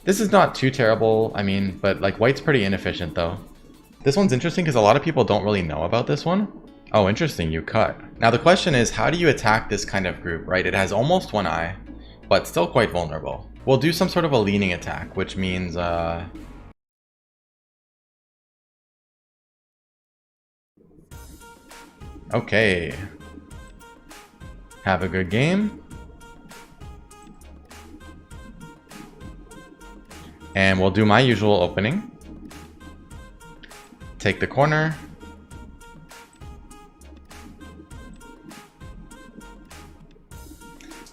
This is not too terrible, I mean, but like white's pretty inefficient though. This one's interesting because a lot of people don't really know about this one. Oh, interesting, you cut. Now the question is, how do you attack this kind of group, right? It has almost one eye, but still quite vulnerable. We'll do some sort of a leaning attack, which means, okay. Have a good game. And we'll do my usual opening. Take the corner.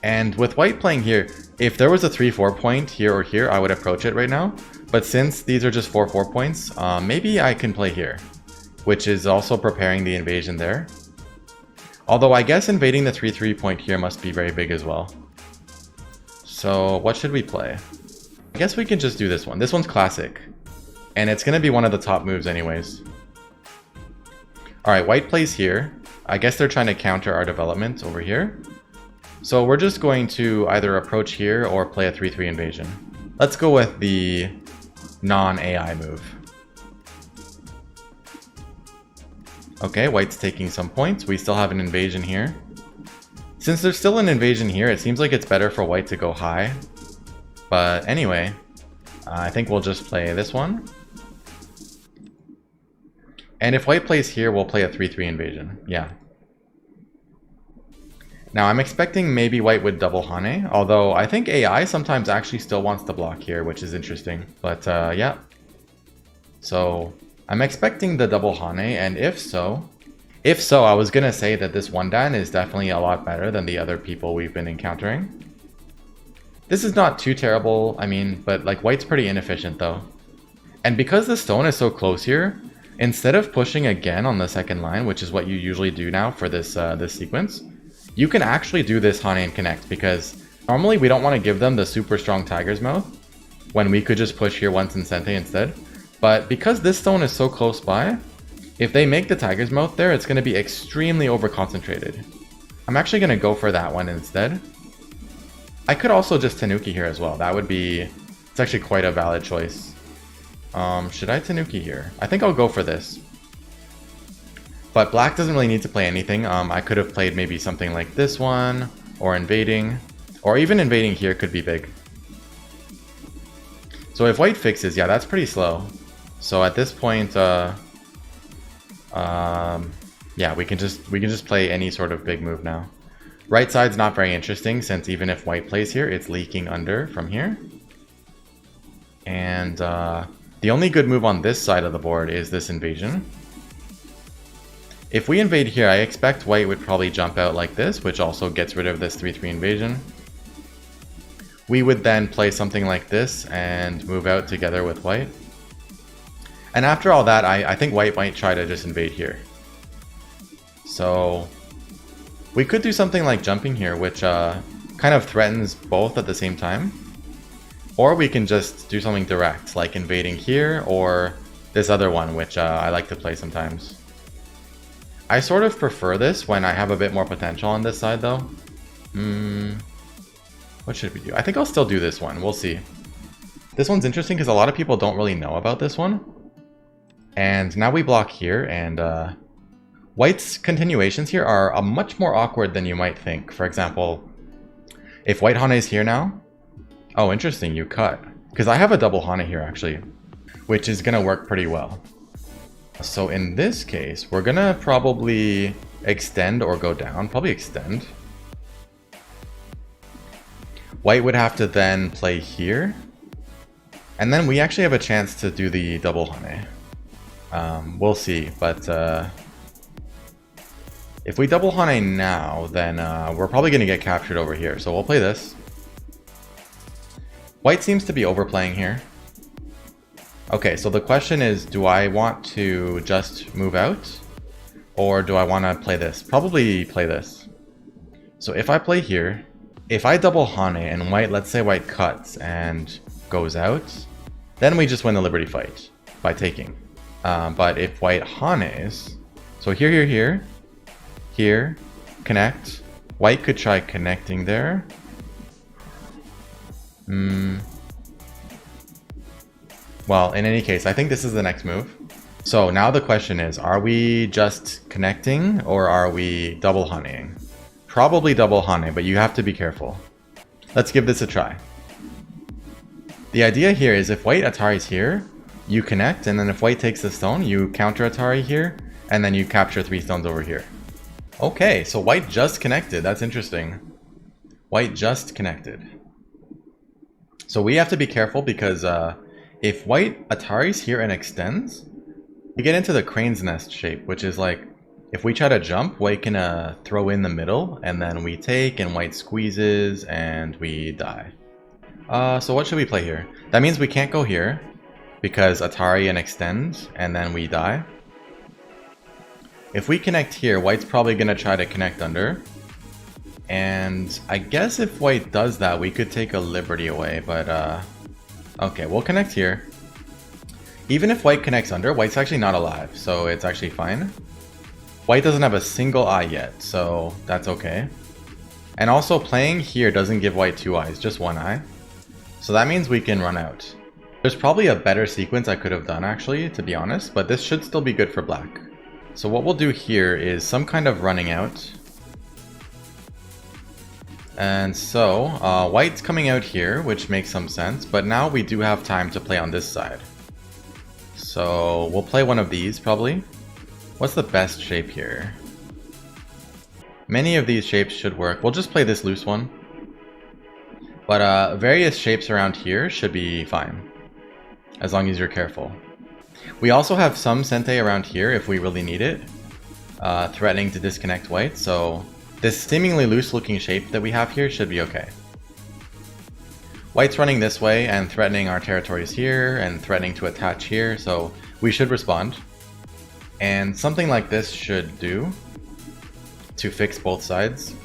And with white playing here, if there was a 3-4 point here or here, I would approach it right now. But since these are just 4-4 points, maybe I can play here, which is also preparing the invasion there. Although I guess invading the 3-3 point here must be very big as well. So what should we play? I guess we can just do this one. This one's classic. And it's going to be one of the top moves anyways. Alright, white plays here. I guess they're trying to counter our development over here. So we're just going to either approach here or play a 3-3 invasion. Let's go with the non-AI move. Okay, white's taking some points. We still have an invasion here. Since there's still an invasion here, it seems like it's better for white to go high. But anyway, I think we'll just play this one. And if white plays here, we'll play a 3-3 invasion. Yeah. Now I'm expecting maybe white would double hane, although I think AI sometimes actually still wants to block here, which is interesting. But yeah. So I'm expecting the double hane, and if so, I was gonna say that this one dan is definitely a lot better than the other people we've been encountering. This is not too terrible, I mean, but like white's pretty inefficient though. And because the stone is so close here, instead of pushing again on the second line, which is what you usually do now for this this sequence, you can actually do this hane-and-connect, because normally we don't want to give them the super strong tiger's mouth when we could just push here once in sente instead. But because this stone is so close by, if they make the tiger's mouth there, it's going to be extremely over-concentrated. I'm actually going to go for that one instead. I could also just tanuki here as well. That would be... it's actually quite a valid choice. Should I tanuki here? I think I'll go for this. But black doesn't really need to play anything. I could have played maybe something like this one, or invading. Or even invading here could be big. So if white fixes, yeah, that's pretty slow. So at this point, yeah, we can just play any sort of big move now. Right side's not very interesting, since even if white plays here, it's leaking under from here. And the only good move on this side of the board is this invasion. If we invade here, I expect white would probably jump out like this, which also gets rid of this 3-3 invasion. We would then play something like this and move out together with white. And after all that, I think white might try to just invade here. So we could do something like jumping here, which kind of threatens both at the same time. Or we can just do something direct, like invading here, or this other one, which I like to play sometimes. I sort of prefer this when I have a bit more potential on this side, though. What should we do? I think I'll still do this one. We'll see. This one's interesting because a lot of people don't really know about this one. And now we block here, and white's continuations here are much more awkward than you might think. For example, if white hane is here now... oh, interesting, you cut. Because I have a double hane here, actually, which is going to work pretty well. So in this case, we're going to probably extend or go down. Probably extend. White would have to then play here. And then we actually have a chance to do the double hane. We'll see, but if we double hane now, then we're probably going to get captured over here. So we'll play this. White seems to be overplaying here. Okay, so the question is, do I want to just move out? Or do I want to play this? Probably play this. So if I play here, if I double hane and white, let's say white cuts and goes out, then we just win the liberty fight by taking. But if white hanes, so here, connect. White could try connecting there. Well, in any case, I think this is the next move. So now the question is, are we just connecting or are we double honeying? Probably double hane, but you have to be careful. Let's give this a try. The idea here is if white Atari's here, you connect, and then if white takes the stone, you counter Atari here, and then you capture 3 stones over here. Okay, so white just connected. That's interesting. White just connected. So we have to be careful because if white Atari's here and extends, we get into the crane's nest shape, which is like, if we try to jump, white can throw in the middle, and then we take, and white squeezes, and we die. So what should we play here? That means we can't go here, because Atari and extend, and then we die. If we connect here, white's probably going to try to connect under. And I guess if white does that, we could take a liberty away, but okay, we'll connect here. Even if white connects under, white's actually not alive, so it's actually fine. White doesn't have a single eye yet, so that's okay. And also playing here doesn't give white 2 eyes, just 1 eye. So that means we can run out. There's probably a better sequence I could have done actually, to be honest, but this should still be good for black. So what we'll do here is some kind of running out. And so, white's coming out here, which makes some sense, but now we do have time to play on this side. So we'll play one of these probably. What's the best shape here? Many of these shapes should work. We'll just play this loose one. But various shapes around here should be fine, as long as you're careful. We also have some sente around here if we really need it, threatening to disconnect white, so this seemingly loose looking shape that we have here should be okay. White's running this way and threatening our territories here and threatening to attach here, so we should respond. And something like this should do to fix both sides,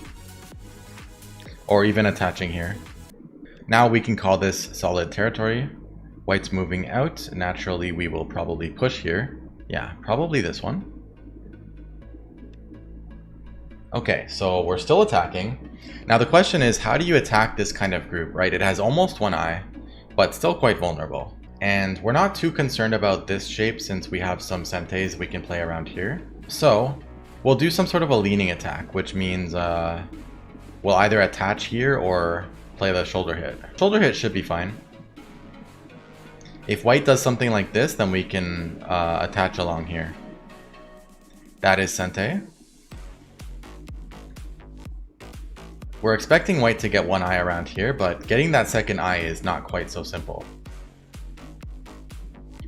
or even attaching here. Now we can call this solid territory. White's moving out. Naturally, we will probably push here. Yeah, probably this one. Okay, so we're still attacking. Now the question is, how do you attack this kind of group, right? It has almost 1 eye, but still quite vulnerable. And we're not too concerned about this shape since we have some sentes we can play around here. So we'll do some sort of a leaning attack, which means we'll either attach here or play the shoulder hit. Shoulder hit should be fine. If white does something like this, then we can attach along here. That is sente. We're expecting white to get 1 eye around here, but getting that second eye is not quite so simple.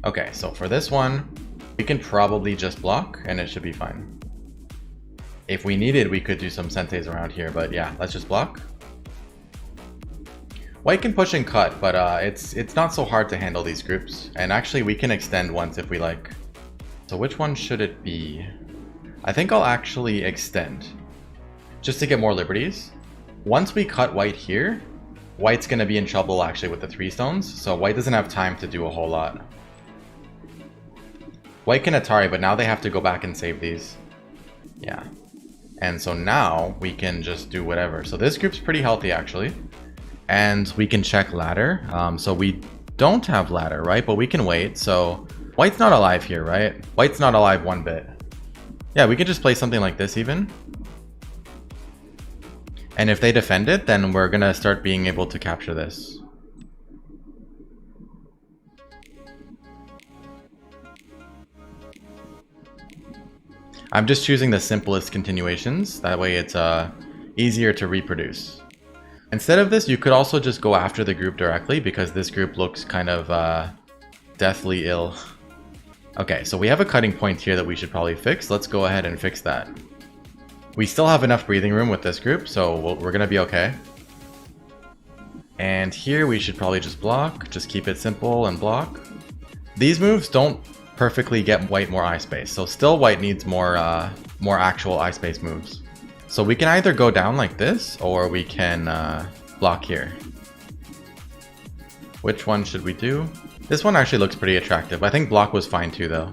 Okay, so for this one, we can probably just block and it should be fine. If we needed, we could do some sentes around here, but yeah, let's just block. White can push and cut, but it's not so hard to handle these groups. And actually, we can extend once if we like. So which one should it be? I think I'll actually extend, just to get more liberties. Once we cut white here, white's going to be in trouble actually with the 3 stones, so white doesn't have time to do a whole lot. White can Atari, but now they have to go back and save these. Yeah. And so now we can just do whatever. So this group's pretty healthy actually. And we can check ladder. So we don't have ladder, right? But we can wait. So white's not alive here, right? White's not alive 1 bit. Yeah, we can just play something like this even. And if they defend it, then we're gonna start being able to capture this. I'm just choosing the simplest continuations. That way it's easier to reproduce. Instead of this, you could also just go after the group directly because this group looks kind of deathly ill. Okay, so we have a cutting point here that we should probably fix. Let's go ahead and fix that. We still have enough breathing room with this group, so we're gonna be okay. And here we should probably just block, just keep it simple and block. These moves don't perfectly get white more eye space, so still white needs more actual eye space moves. So we can either go down like this, or we can block here. Which one should we do? This one actually looks pretty attractive. I think block was fine too though.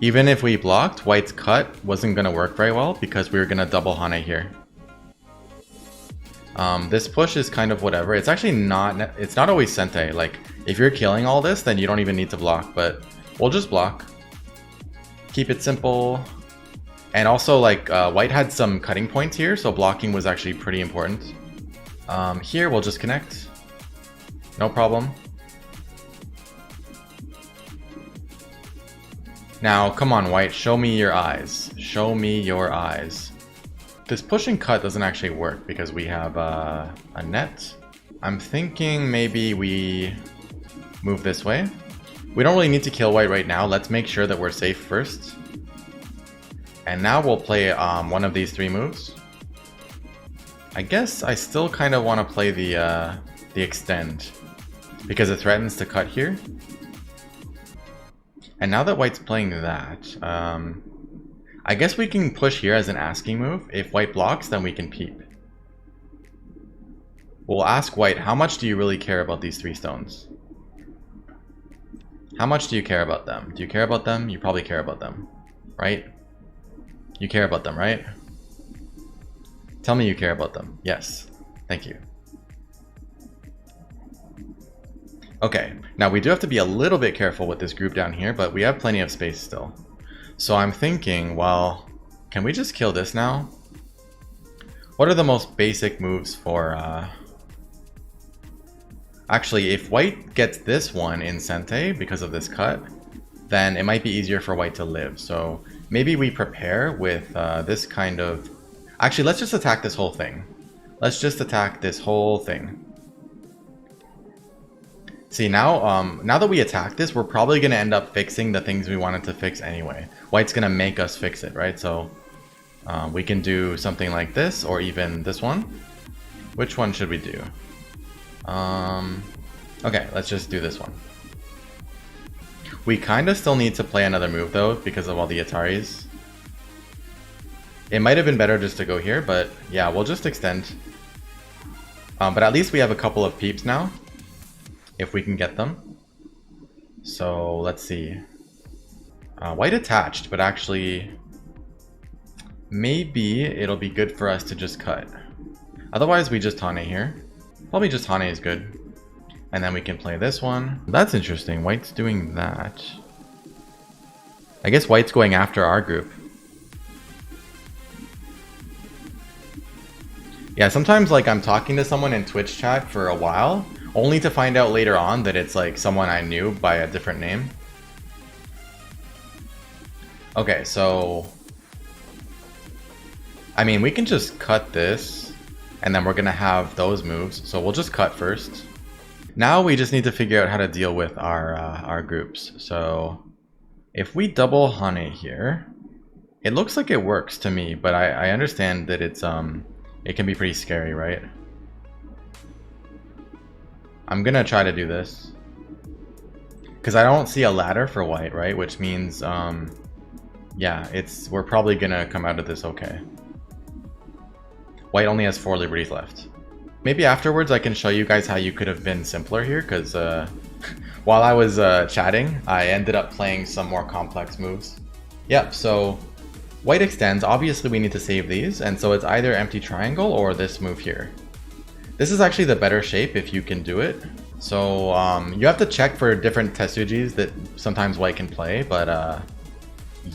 Even if we blocked, white's cut wasn't going to work very well because we were going to double hane here. This push is kind of whatever. It's actually not, it's not always sente. Like, If you're killing all this, then you don't even need to block, but we'll just block. Keep it simple. And also, like, white had some cutting points here, so blocking was actually pretty important. Here, we'll just connect. No problem. Now, come on, white, show me your eyes. Show me your eyes. This push and cut doesn't actually work because we have a net. I'm thinking maybe we move this way. We don't really need to kill white right now. Let's make sure that we're safe first. And now we'll play one of these 3 moves. I guess I still kind of want to play the extend because it threatens to cut here. And now that white's playing that, I guess we can push here as an asking move. If white blocks, then we can peep. We'll ask white, how much do you really care about these 3 stones? How much do you care about them? Do you care about them? You probably care about them, right? You care about them, right? Tell me you care about them. Yes. Thank you. Okay, now we do have to be a little bit careful with this group down here, but we have plenty of space still. So I'm thinking, well, can we just kill this now? What are the most basic moves for... Actually, if white gets this one in Sente because of this cut, then it might be easier for white to live. So maybe we prepare with this kind of... Actually, let's just attack this whole thing. Let's just attack this whole thing. See, now now that we attack this, we're probably going to end up fixing the things we wanted to fix anyway. White's going to make us fix it, right? So we can do something like this, or even this one. Which one should we do? Okay, let's just do this one. We kind of still need to play another move though, because of all the Ataris. It might have been better just to go here, but yeah, we'll just extend. But at least we have a couple of peeps now, if we can get them. So let's see. White attached, but actually maybe it'll be good for us to just cut. Otherwise we just hane here. Probably just hane is good. And then we can play this one. That's interesting. White's doing that. I guess white's going after our group. Yeah, sometimes like I'm talking to someone in Twitch chat for a while, only to find out later on that it's like someone I knew by a different name. Okay, so... I mean, we can just cut this, and then we're gonna have those moves, so we'll just cut first. Now we just need to figure out how to deal with our groups. So if we double hane here, it looks like it works to me, but I understand that it's it can be pretty scary, right? I'm gonna try to do this because I don't see a ladder for white, right? Which means yeah, we're probably gonna come out of this okay. White only has 4 liberties left. Maybe afterwards I can show you guys how you could have been simpler here, because while I was chatting, I ended up playing some more complex moves. Yep, so white extends. Obviously we need to save these, and so it's either empty triangle or this move here. This is actually the better shape if you can do it. So you have to check for different tetsujis that sometimes white can play, but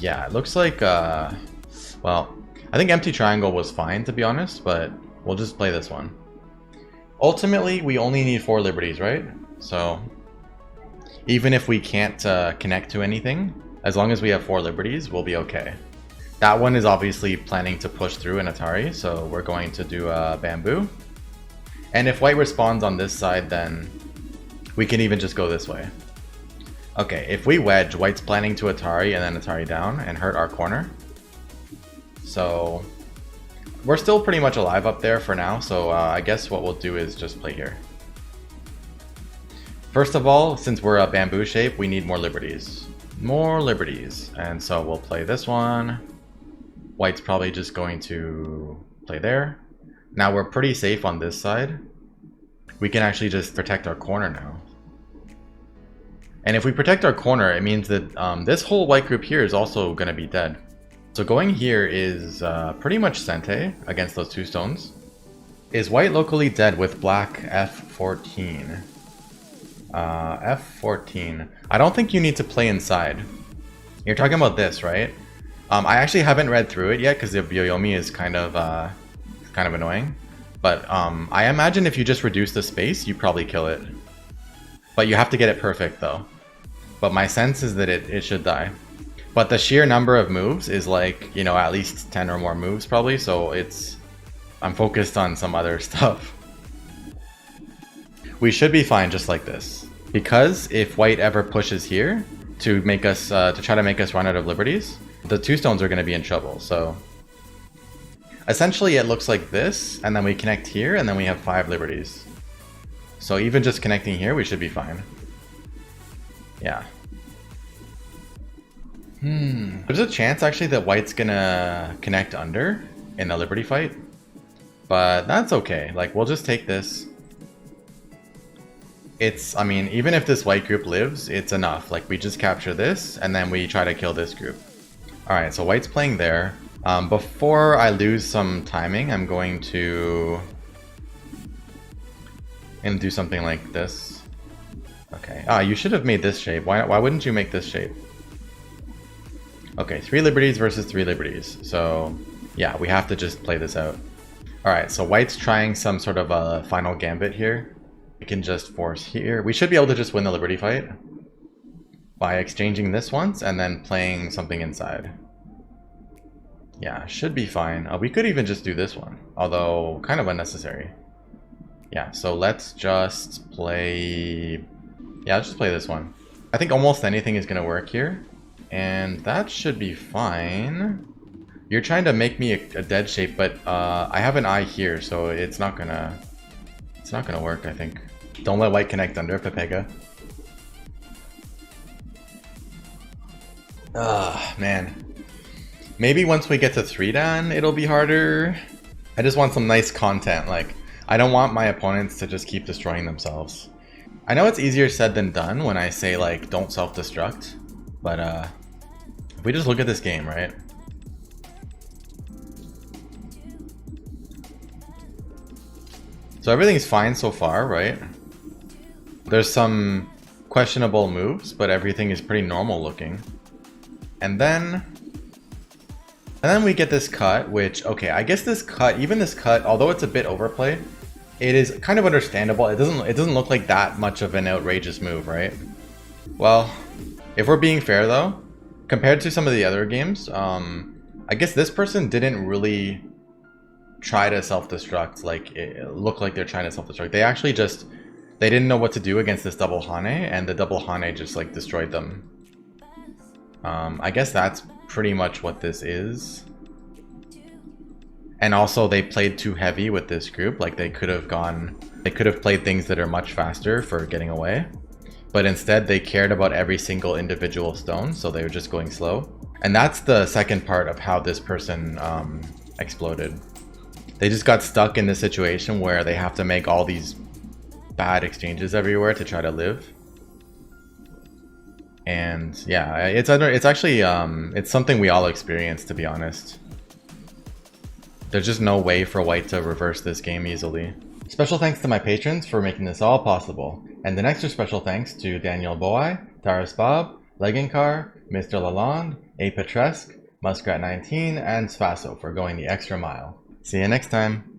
yeah, it looks like, well, I think empty triangle was fine to be honest, but we'll just play this one. Ultimately, we only need 4 liberties, right? So even if we can't connect to anything, as long as we have 4 liberties, we'll be okay. That one is obviously planning to push through an Atari, so we're going to do a bamboo. And if white responds on this side, then we can even just go this way. Okay, if we wedge, white's planning to Atari and then Atari down and hurt our corner. So we're still pretty much alive up there for now, so I guess what we'll do is just play here. First of all, since we're a bamboo shape, we need more liberties. More liberties. And so we'll play this one. White's probably just going to play there. Now we're pretty safe on this side. We can actually just protect our corner now. And if we protect our corner, it means that this whole white group here is also going to be dead. So going here is pretty much Sente against those 2 stones. Is white locally dead with black F14? F14. I don't think you need to play inside. You're talking about this, right? I actually haven't read through it yet because the Byoyomi is kind of annoying. But I imagine if you just reduce the space, you probably kill it. But you have to get it perfect though. But my sense is that it should die. But the sheer number of moves is like, you know, at least 10 or more moves probably. So I'm focused on some other stuff. We should be fine just like this. Because if white ever pushes here to make us, to try to make us run out of liberties, the two stones are going to be in trouble. So essentially it looks like this, and then we connect here, and then we have 5 liberties. So even just connecting here, we should be fine. Yeah. There's a chance actually that white's gonna connect under in the liberty fight. But that's okay. Like, we'll just take this. I mean, even if this white group lives, it's enough. Like, we just capture this, and then we try to kill this group. Alright, so white's playing there. Before I lose some timing, I'm going to do something like this. Okay. You should have made this shape. Why wouldn't you make this shape? Okay, 3 liberties versus 3 liberties. So, yeah, we have to just play this out. Alright, so white's trying some sort of a final gambit here. We can just force here. We should be able to just win the liberty fight by exchanging this once and then playing something inside. Yeah, should be fine. We could even just do this one, although kind of unnecessary. Yeah, so let's just play... Yeah, let's just play this one. I think almost anything is going to work here. And that should be fine. You're trying to make me a dead shape, but I have an eye here, so it's not gonna work, I think. Don't let white connect under, Pepega. Man. Maybe once we get to 3 Dan, it'll be harder. I just want some nice content. Like, I don't want my opponents to just keep destroying themselves. I know it's easier said than done when I say, like, don't self-destruct. But, if we just look at this game, right? So everything's fine so far, right? There's some questionable moves, but everything is pretty normal looking. And then we get this cut, which, okay, I guess this cut, even this cut, although it's a bit overplayed, it is kind of understandable. It doesn't look like that much of an outrageous move, right? Well, if we're being fair though, compared to some of the other games, I guess this person didn't really try to self-destruct. Like, it looked like they're trying to self-destruct. They actually just, they didn't know what to do against this double hane, and the double hane just like destroyed them. I guess that's pretty much what this is. And also they played too heavy with this group. Like, they could have played things that are much faster for getting away. But instead they cared about every single individual stone, so they were just going slow. And that's the second part of how this person exploded. They just got stuck in this situation where they have to make all these bad exchanges everywhere to try to live. And yeah, it's actually it's something we all experience, to be honest. There's just no way for white to reverse this game easily. Special thanks to my patrons for making this all possible. And an extra special thanks to Daniel Boy, Taras Bob, Legankar, Mr. Lalonde, A. Petresque, Muskrat19, and Sfaso for going the extra mile. See you next time!